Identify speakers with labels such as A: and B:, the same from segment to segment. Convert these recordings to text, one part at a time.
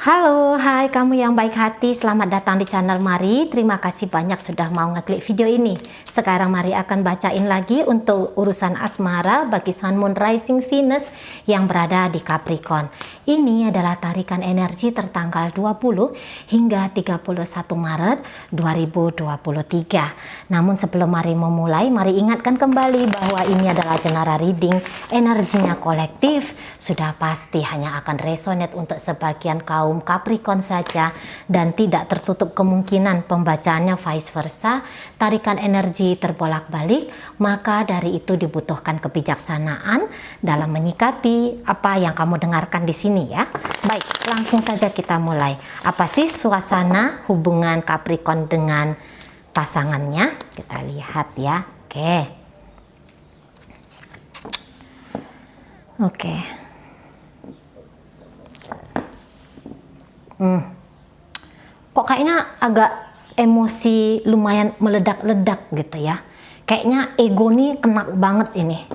A: Halo, hai kamu yang baik hati, selamat datang di channel Mari. Terima kasih banyak sudah mau ngeklik video ini. Sekarang Mari akan bacain lagi untuk urusan asmara bagi Sun Moon Rising Venus yang berada di Capricorn. Ini adalah tarikan energi tertanggal 20 hingga 31 Maret 2023. Namun sebelum Mari memulai, Mari ingatkan kembali bahwa ini adalah general reading, energinya kolektif, sudah pasti hanya akan resonate untuk sebagian kaum Capricorn saja dan tidak tertutup kemungkinan pembacaannya vice versa, tarikan energi terbolak-balik, maka dari itu dibutuhkan kebijaksanaan dalam menyikapi apa yang kamu dengarkan di sini ya. Baik, langsung saja kita mulai. Apa sih suasana hubungan Capricorn dengan pasangannya? Kita lihat ya. Oke. Kok kayaknya agak emosi lumayan meledak-ledak gitu ya. Kayaknya ego nih kena banget ini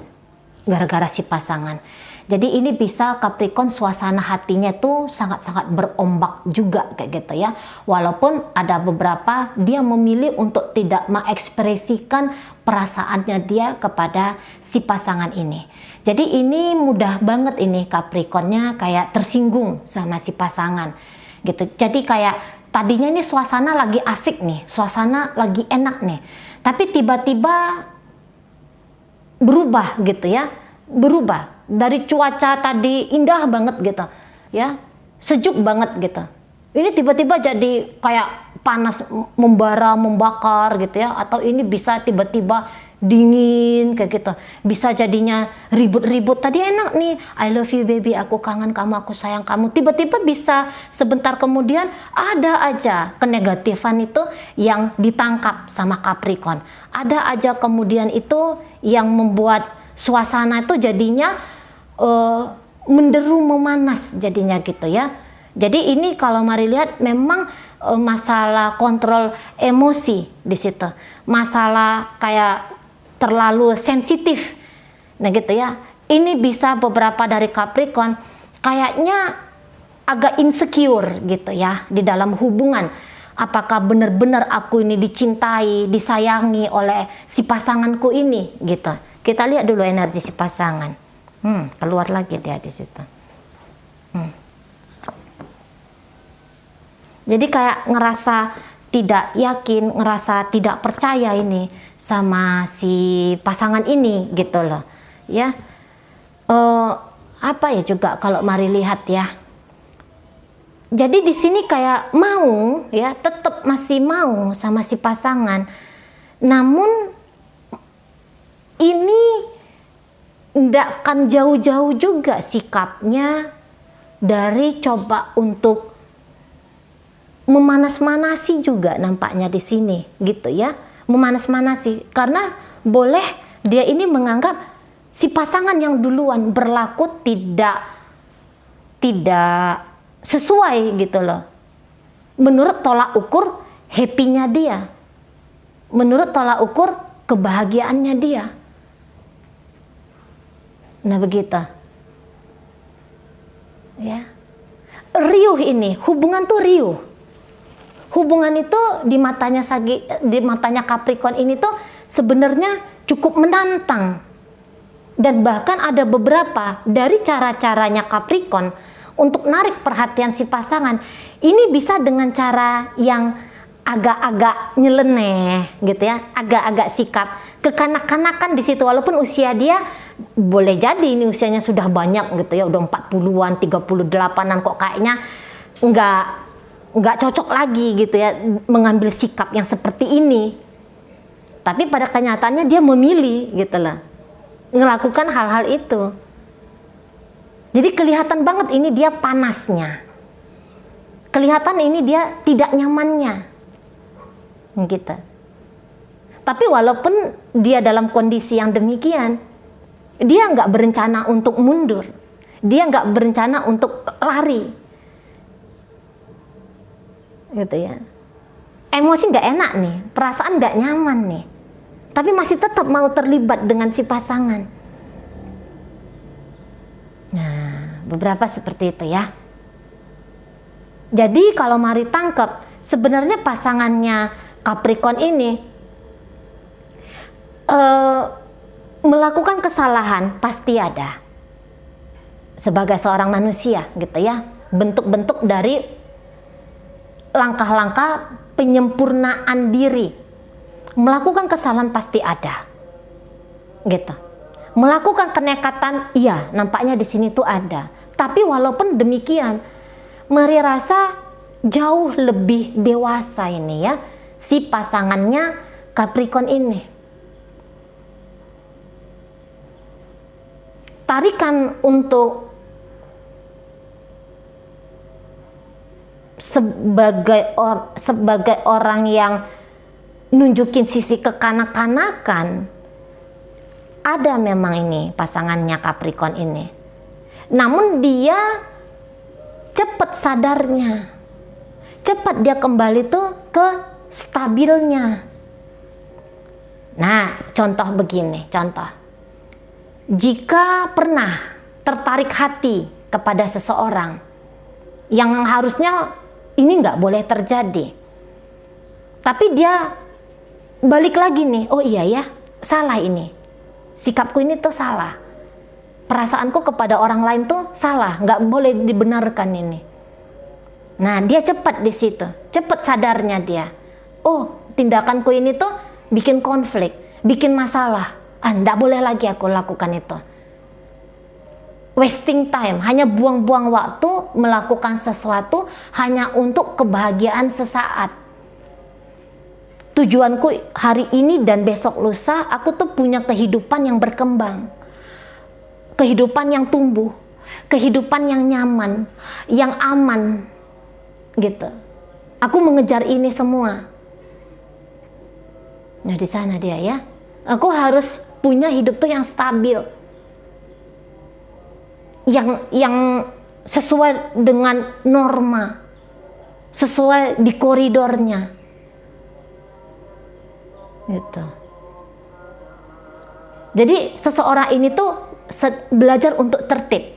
A: gara-gara si pasangan. Jadi ini bisa Capricorn suasana hatinya tuh sangat-sangat berombak juga kayak gitu ya. Walaupun ada beberapa dia memilih untuk tidak mengekspresikan perasaannya dia kepada si pasangan ini. Jadi ini mudah banget ini Capricornnya kayak tersinggung sama si pasangan gitu. Jadi kayak tadinya ini suasana lagi asik nih, suasana lagi enak nih, tapi tiba-tiba berubah gitu ya, berubah dari cuaca tadi indah banget gitu ya, sejuk banget gitu, ini tiba-tiba jadi kayak panas membara, membakar gitu ya, atau ini bisa tiba-tiba dingin kayak gitu, bisa jadinya ribut-ribut. Tadi enak nih, I love you baby, aku kangen kamu, aku sayang kamu, tiba-tiba bisa sebentar kemudian ada aja kenegatifan itu yang ditangkap sama Capricorn, ada aja kemudian itu yang membuat suasana itu jadinya menderu, memanas jadinya gitu ya. Jadi ini kalau Mari lihat memang masalah kontrol emosi di situ, masalah kayak terlalu sensitif, nah gitu ya. Ini bisa beberapa dari Capricorn kayaknya agak insecure gitu ya di dalam hubungan. Apakah benar-benar aku ini dicintai, disayangi oleh si pasanganku ini gitu. Kita lihat dulu energi si pasangan. Keluar lagi dia di situ. Jadi kayak ngerasa tidak yakin, ngerasa tidak percaya ini sama si pasangan ini gitu loh ya. Apa ya juga kalau Mari lihat ya, jadi di sini kayak mau ya, tetap masih mau sama si pasangan, namun ini nggak akan jauh-jauh juga sikapnya dari coba untuk memanas-manasi juga nampaknya di sini gitu ya, memanas-manasi karena boleh dia ini menganggap si pasangan yang duluan berlaku tidak sesuai gitu loh menurut tolak ukur happy-nya dia, menurut tolak ukur kebahagiaannya dia. Nah begitu ya, riuh ini hubungan tuh riuh. Hubungan itu di matanya Capricorn ini tuh sebenarnya cukup menantang. Dan bahkan ada beberapa dari cara-caranya Capricorn untuk narik perhatian si pasangan. Ini bisa dengan cara yang agak-agak nyeleneh gitu ya, agak-agak sikap kekanak-kanakan di situ, walaupun usia dia boleh jadi ini usianya sudah banyak gitu ya, udah 40-an, 38-an, kok kayaknya nggak cocok lagi gitu ya mengambil sikap yang seperti ini. Tapi pada kenyataannya dia memilih gitu lah melakukan hal-hal itu. Jadi kelihatan banget ini dia panasnya, kelihatan ini dia tidak nyamannya gitu. Tapi walaupun dia dalam kondisi yang demikian, dia nggak berencana untuk mundur, dia nggak berencana untuk lari gitu ya. Emosi nggak enak nih, perasaan nggak nyaman nih, tapi masih tetap mau terlibat dengan si pasangan. Nah beberapa seperti itu ya. Jadi kalau mari tangkap, sebenarnya pasangannya Capricorn ini melakukan kesalahan pasti ada. Sebagai seorang manusia gitu ya, bentuk-bentuk dari langkah-langkah penyempurnaan diri. Melakukan kesalahan pasti ada. Gitu. Melakukan kenekatan, iya, nampaknya di sini tuh ada. Tapi walaupun demikian, Mari rasa jauh lebih dewasa ini ya, si pasangannya Capricorn ini. Tarikan untuk sebagai orang yang nunjukin sisi kekanak-kanakan, ada memang ini pasangannya Capricorn ini. Namun dia cepat sadarnya, cepat dia kembali tuh ke stabilnya. Nah, contoh begini, contoh. Jika pernah tertarik hati kepada seseorang yang harusnya ini nggak boleh terjadi, tapi dia balik lagi nih, oh iya ya, salah ini, sikapku ini tuh salah, perasaanku kepada orang lain tuh salah, nggak boleh dibenarkan ini. Nah, dia cepat di situ, cepat sadarnya dia, oh tindakanku ini tuh bikin konflik, bikin masalah, nggak boleh lagi aku lakukan itu. Wasting time, hanya buang-buang waktu melakukan sesuatu hanya untuk kebahagiaan sesaat. Tujuanku hari ini dan besok lusa, aku tuh punya kehidupan yang berkembang, kehidupan yang tumbuh, kehidupan yang nyaman, yang aman, gitu. Aku mengejar ini semua. Nah, di sana dia ya. Aku harus punya hidup tuh yang stabil, yang sesuai dengan norma, sesuai di koridornya, gitu. Jadi seseorang ini tuh belajar untuk tertib.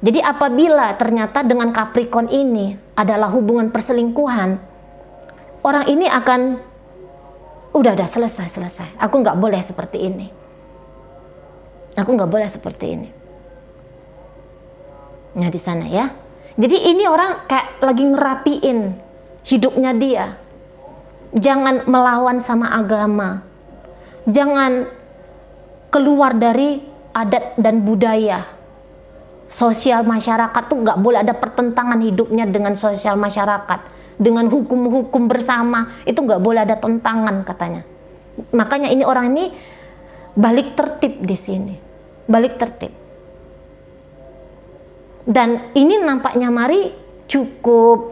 A: Jadi apabila ternyata dengan Capricorn ini adalah hubungan perselingkuhan, orang ini akan udah selesai. Aku nggak boleh seperti ini. Aku nggak boleh seperti ini. Nah, di sana ya. Jadi ini orang kayak lagi ngerapiin hidupnya dia. Jangan melawan sama agama. Jangan keluar dari adat dan budaya. Sosial masyarakat tuh nggak boleh ada pertentangan hidupnya dengan sosial masyarakat, dengan hukum-hukum bersama, itu nggak boleh ada tentangan katanya. Makanya ini orang ini balik tertib di sini, balik tertib. Dan ini nampaknya Mari cukup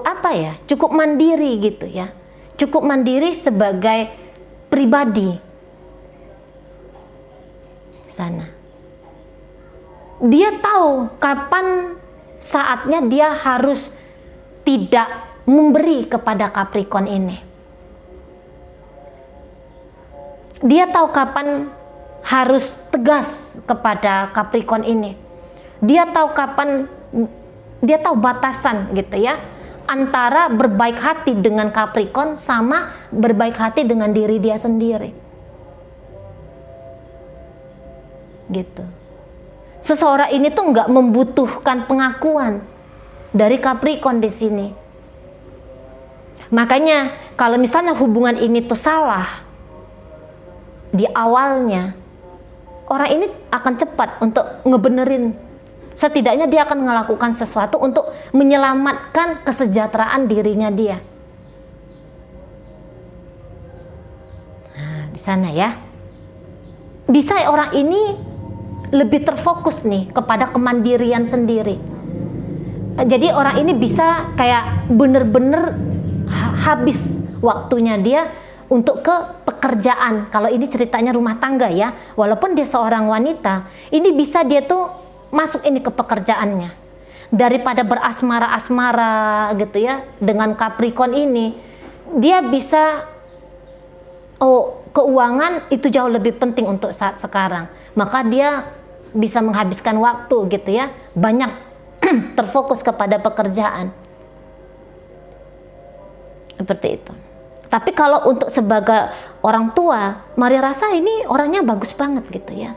A: apa ya? Cukup mandiri gitu ya. Cukup mandiri sebagai pribadi. Sana. Dia tahu kapan saatnya dia harus tidak memberi kepada Capricorn ini. Dia tahu kapan harus tegas kepada Capricorn ini. Dia tahu batasan gitu ya, antara berbaik hati dengan Capricorn sama berbaik hati dengan diri dia sendiri. Gitu. Seseorang ini tuh nggak membutuhkan pengakuan dari Capricorn di sini. Makanya kalau misalnya hubungan ini tuh salah di awalnya, orang ini akan cepat untuk ngebenerin. Setidaknya dia akan melakukan sesuatu untuk menyelamatkan kesejahteraan dirinya dia. Nah, di sana ya. Bisa orang ini lebih terfokus nih kepada kemandirian sendiri. Jadi orang ini bisa kayak bener-bener habis waktunya dia untuk ke pekerjaan. Kalau ini ceritanya rumah tangga ya, walaupun dia seorang wanita, ini bisa dia tuh masuk ini ke pekerjaannya. Daripada berasmara-asmara gitu ya dengan Capricorn ini, dia bisa keuangan itu jauh lebih penting untuk saat sekarang. Maka dia bisa menghabiskan waktu gitu ya, banyak terfokus kepada pekerjaan. Seperti itu. Tapi kalau untuk sebagai orang tua, Maria rasa ini orangnya bagus banget gitu ya.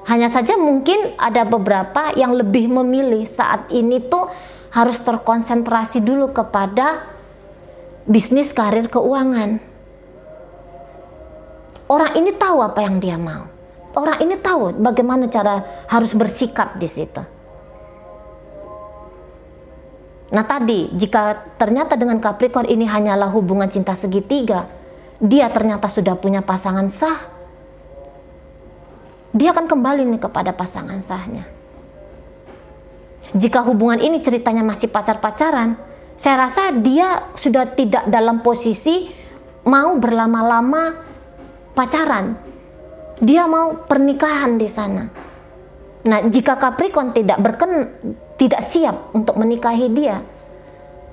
A: Hanya saja mungkin ada beberapa yang lebih memilih saat ini tuh harus terkonsentrasi dulu kepada bisnis, karir, keuangan. Orang ini tahu apa yang dia mau. Orang ini tahu bagaimana cara harus bersikap di situ. Nah tadi, jika ternyata dengan Capricorn ini hanyalah hubungan cinta segitiga, dia ternyata sudah punya pasangan sah, dia akan kembali nih kepada pasangan sahnya. Jika hubungan ini ceritanya masih pacar-pacaran, saya rasa dia sudah tidak dalam posisi mau berlama-lama pacaran. Dia mau pernikahan di sana. Nah, jika Capricorn tidak siap untuk menikahi dia,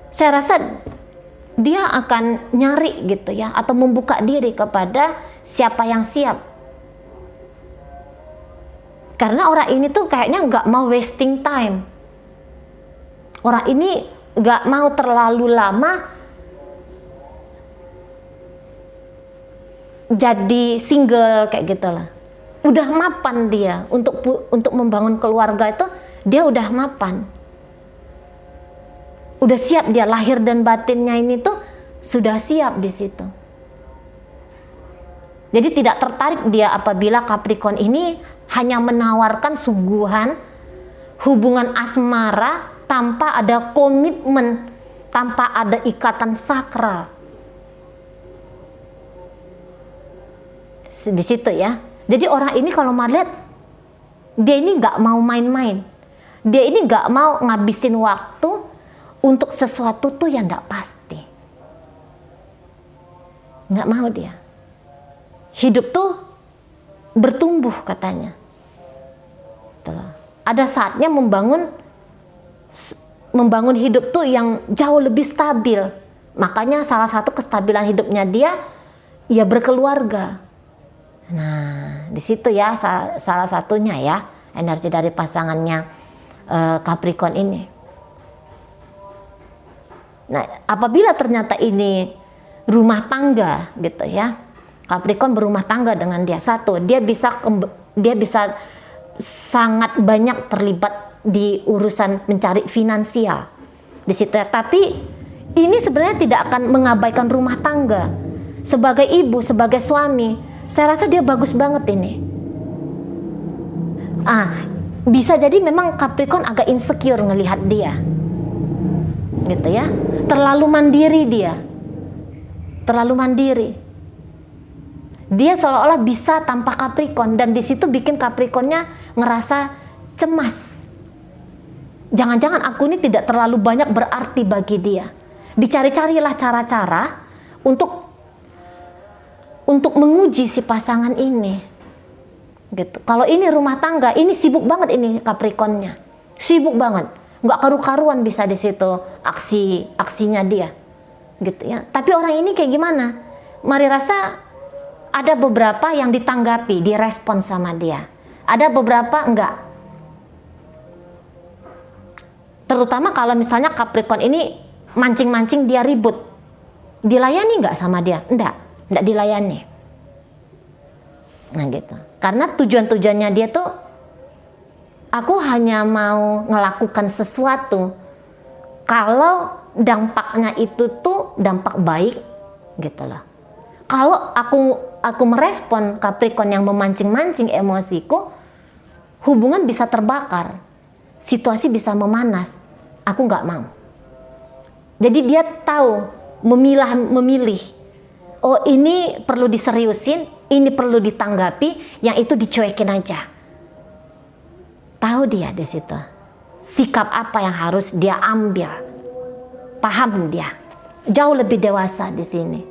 A: saya rasa dia akan nyari gitu ya, atau membuka diri kepada siapa yang siap. Karena orang ini tuh kayaknya nggak mau wasting time. Orang ini nggak mau terlalu lama jadi single kayak gitulah. Udah mapan dia untuk membangun keluarga itu, dia udah mapan. Udah siap dia, lahir dan batinnya ini tuh sudah siap di situ. Jadi tidak tertarik dia apabila Capricorn ini hanya menawarkan suguhan hubungan asmara tanpa ada komitmen, tanpa ada ikatan sakral. Di situ ya. Jadi orang ini kalau melihat, dia ini nggak mau main-main. Dia ini nggak mau ngabisin waktu untuk sesuatu tuh yang nggak pasti. Nggak mau dia. Hidup tuh bertumbuh katanya. Ada saatnya membangun hidup tuh yang jauh lebih stabil. Makanya salah satu kestabilan hidupnya dia, ya berkeluarga. Nah, di situ ya salah satunya ya energi dari pasangannya Capricorn ini. Nah, apabila ternyata ini rumah tangga gitu ya, Capricorn berumah tangga dengan dia, satu, dia bisa sangat banyak terlibat di urusan mencari finansial di situ ya. Tapi ini sebenarnya tidak akan mengabaikan rumah tangga. Sebagai ibu, sebagai suami, saya rasa dia bagus banget ini. Bisa jadi memang Capricorn agak insecure ngelihat dia, gitu ya. Terlalu mandiri dia, terlalu mandiri. Dia seolah-olah bisa tanpa Capricorn, dan di situ bikin Capricornnya ngerasa cemas. Jangan-jangan aku ini tidak terlalu banyak berarti bagi dia. Dicari-carilah cara-cara untuk menguji si pasangan ini, gitu. Kalau ini rumah tangga, ini sibuk banget ini Capricornnya, sibuk banget, nggak karu-karuan bisa di situ aksinya dia, gitu ya. Tapi orang ini kayak gimana? Mari rasa ada beberapa yang ditanggapi, direspon sama dia, ada beberapa enggak. Terutama kalau misalnya Capricorn ini mancing-mancing dia ribut, dilayani nggak sama dia? Enggak dilayani. Nah gitu. Karena tujuannya dia tuh, aku hanya mau melakukan sesuatu kalau dampaknya itu tuh dampak baik, gitu loh. Kalau aku merespon Capricorn yang memancing-mancing emosiku, hubungan bisa terbakar, situasi bisa memanas. Aku nggak mau. Jadi dia tahu memilih. Oh, ini perlu diseriusin, ini perlu ditanggapi, yang itu dicuekin aja. Tahu dia di situ. Sikap apa yang harus dia ambil. Paham dia. Jauh lebih dewasa di sini.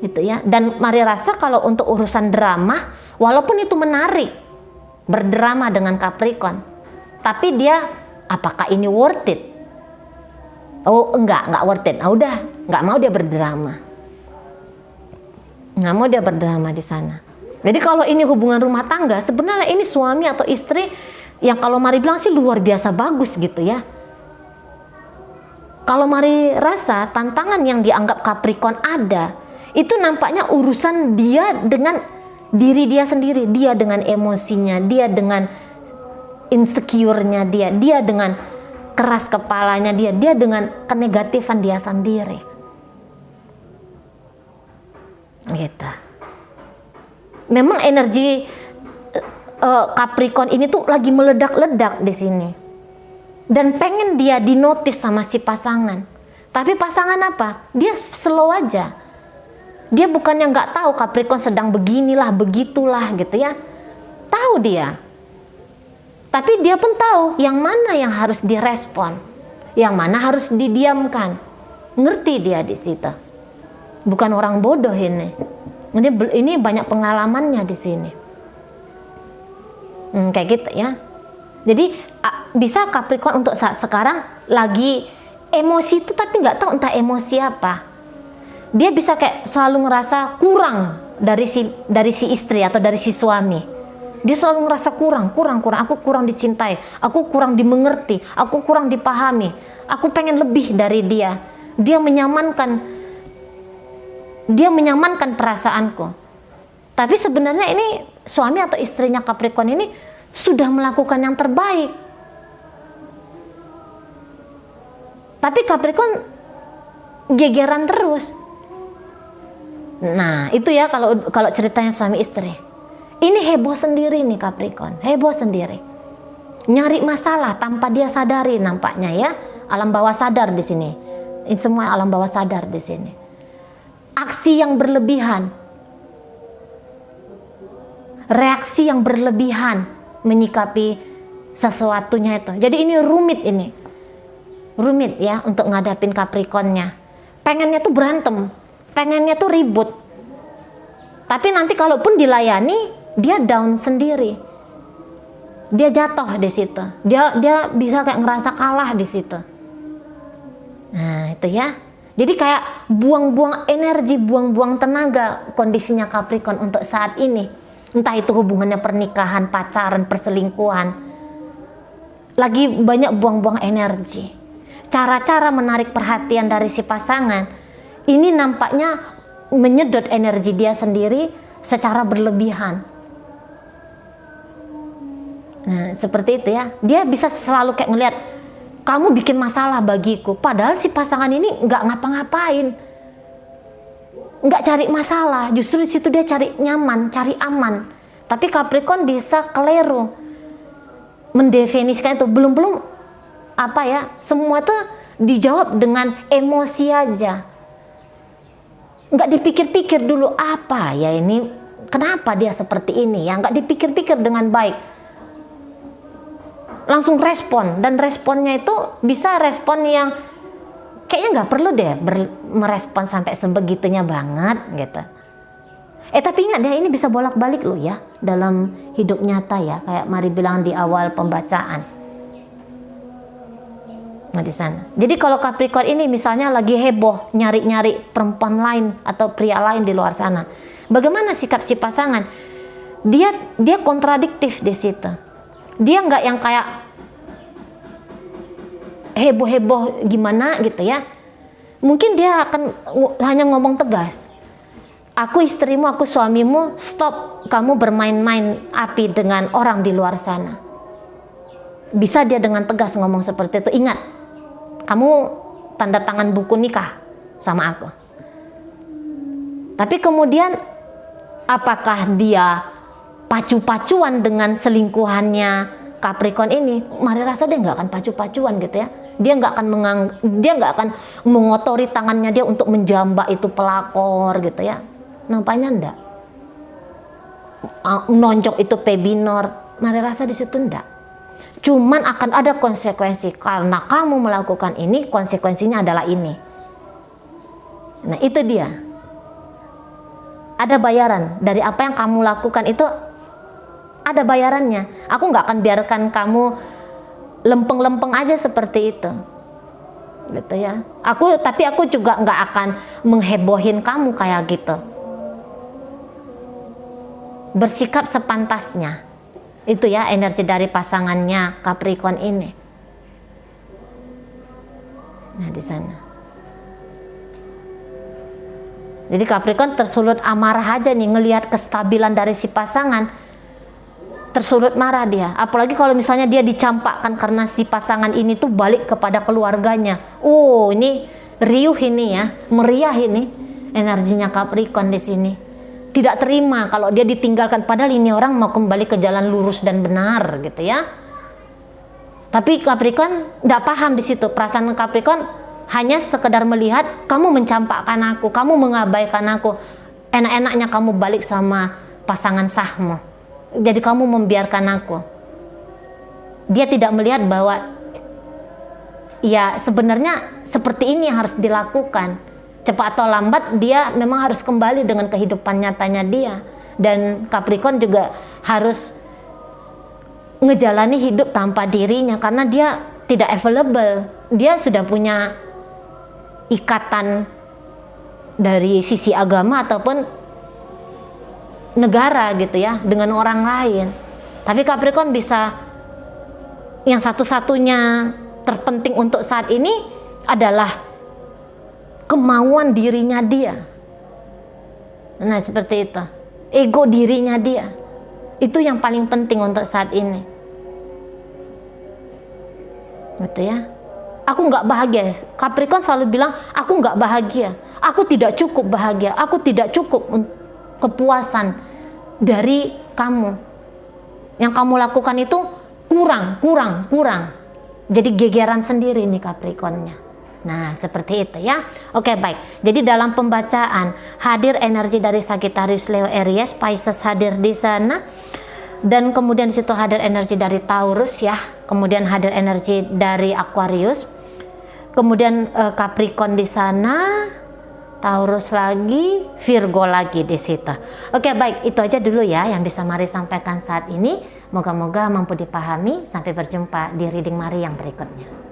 A: Gitu ya. Dan mari rasa kalau untuk urusan drama, walaupun itu menarik berdrama dengan Capricorn, tapi dia, apakah ini worth it? Oh, enggak worth it. Udah, enggak mau dia berdrama. Nggak mau dia berdrama di sana. Jadi kalau ini hubungan rumah tangga, sebenarnya ini suami atau istri yang kalau Mari bilang sih luar biasa bagus gitu ya. Kalau Mari rasa tantangan yang dianggap Capricorn ada, itu nampaknya urusan dia dengan diri dia sendiri, dia dengan emosinya, dia dengan insecure-nya dia dengan keras kepalanya dia dengan kenegatifan dia sendiri. Gitu. Memang energi Capricorn ini tuh lagi meledak-ledak di sini. Dan pengen dia dinotis sama si pasangan. Tapi pasangan apa? Dia slow aja. Dia bukannya nggak tahu Capricorn sedang beginilah, begitulah gitu ya. Tahu dia. Tapi dia pun tahu yang mana yang harus direspon, yang mana harus didiamkan. Ngerti dia di situ. Bukan orang bodoh ini. Ini banyak pengalamannya di sini. Kayak gitu ya. Jadi bisa Capricorn untuk saat sekarang lagi emosi itu tapi nggak tahu entah emosi apa. Dia bisa kayak selalu ngerasa kurang dari si istri atau dari si suami. Dia selalu ngerasa kurang. Aku kurang dicintai, aku kurang dimengerti, aku kurang dipahami. Aku pengen lebih dari dia. Dia menyamankan perasaanku. Tapi sebenarnya ini suami atau istrinya Capricorn ini sudah melakukan yang terbaik. Tapi Capricorn gegeran terus. Nah, itu ya kalau ceritanya suami istri. Ini heboh sendiri nih Capricorn, heboh sendiri. Nyari masalah tanpa dia sadari nampaknya ya. Alam bawah sadar di sini. Ini semua alam bawah sadar di sini. Aksi yang berlebihan. Reaksi yang berlebihan menyikapi sesuatunya itu. Jadi ini rumit ini. Rumit ya untuk ngadapin Capricornnya. Pengennya tuh berantem, pengennya tuh ribut. Tapi nanti kalaupun dilayani, dia down sendiri. Dia jatuh di situ. Dia bisa kayak ngerasa kalah di situ. Nah, itu ya. Jadi kayak buang-buang energi, buang-buang tenaga kondisinya Capricorn untuk saat ini. Entah itu hubungannya pernikahan, pacaran, perselingkuhan. Lagi banyak buang-buang energi. Cara-cara menarik perhatian dari si pasangan ini nampaknya menyedot energi dia sendiri secara berlebihan. Nah, seperti itu ya. Dia bisa selalu kayak ngelihat, kamu bikin masalah bagiku. Padahal si pasangan ini nggak ngapa-ngapain. Nggak cari masalah, justru di situ dia cari nyaman, cari aman. Tapi Capricorn bisa keliru mendefinisikan itu. Belum apa ya, semua tuh dijawab dengan emosi aja. Nggak dipikir-pikir dulu apa ya ini, kenapa dia seperti ini ya, nggak dipikir-pikir dengan baik. Langsung respon, dan responnya itu bisa respon yang kayaknya nggak perlu deh merespon sampai sebegitunya banget gitu. Tapi ingat dia ini bisa bolak-balik loh ya dalam hidup nyata ya, kayak Mari bilang di awal pembacaan. Nah di sana. Jadi kalau Capricorn ini misalnya lagi heboh nyari-nyari perempuan lain atau pria lain di luar sana, bagaimana sikap si pasangan? Dia kontradiktif di situ. Dia nggak yang kayak heboh-heboh gimana gitu ya. Mungkin dia akan hanya ngomong tegas. Aku istrimu, aku suamimu, stop kamu bermain-main api dengan orang di luar sana. Bisa dia dengan tegas ngomong seperti itu. Ingat, kamu tanda tangan buku nikah sama aku. Tapi kemudian apakah dia pacu-pacuan dengan selingkuhannya Capricorn ini? Mari rasa dia nggak akan pacu-pacuan gitu ya. Dia nggak akan mengotori tangannya dia untuk menjambak itu pelakor gitu ya. Nampaknya enggak. Nonjok itu P minor, Mari rasa di situ enggak. Cuman akan ada konsekuensi karena kamu melakukan ini, konsekuensinya adalah ini. Nah, itu dia. Ada bayaran dari apa yang kamu lakukan itu, ada bayarannya. Aku nggak akan biarkan kamu lempeng-lempeng aja seperti itu. Gitu ya. Tapi aku juga nggak akan menghebohin kamu kayak gitu. Bersikap sepantasnya. Itu ya energi dari pasangannya Capricorn ini. Nah, di sana. Jadi Capricorn tersulut amarah aja nih ngelihat kestabilan dari si pasangan. Tersulut marah dia. Apalagi kalau misalnya dia dicampakkan karena si pasangan ini tuh balik kepada keluarganya. Oh, ini riuh ini ya, meriah ini energinya Capricorn di sini. Tidak terima kalau dia ditinggalkan, padahal ini orang mau kembali ke jalan lurus dan benar gitu ya. Tapi Capricorn tidak paham di situ. Perasaan Capricorn hanya sekedar melihat kamu mencampakkan aku, kamu mengabaikan aku, enak-enaknya kamu balik sama pasangan sahmu, jadi kamu membiarkan aku. Dia tidak melihat bahwa ya sebenarnya seperti ini yang harus dilakukan. Cepat atau lambat dia memang harus kembali dengan kehidupan nyatanya dia. Dan Capricorn juga harus ngejalani hidup tanpa dirinya karena dia tidak available. Dia sudah punya ikatan dari sisi agama ataupun negara gitu ya dengan orang lain. Tapi Capricorn bisa, yang satu-satunya terpenting untuk saat ini adalah kemauan dirinya dia. Nah, seperti itu. Ego dirinya dia. Itu yang paling penting untuk saat ini. Gitu ya. Aku nggak bahagia. Capricorn selalu bilang, aku nggak bahagia. Aku tidak cukup bahagia. Aku tidak cukup kepuasan dari kamu. Yang kamu lakukan itu kurang. Jadi gegeran sendiri nih Capricornnya. Nah, seperti itu ya. Oke, baik. Jadi dalam pembacaan hadir energi dari Sagittarius, Leo, Aries, Pisces hadir di sana. Dan kemudian di situ hadir energi dari Taurus ya. Kemudian hadir energi dari Aquarius. Kemudian Capricorn di sana, Taurus lagi, Virgo lagi di situ. Oke, baik, itu aja dulu ya yang bisa Mari sampaikan saat ini. Moga-moga mampu dipahami. Sampai berjumpa di reading Mari yang berikutnya.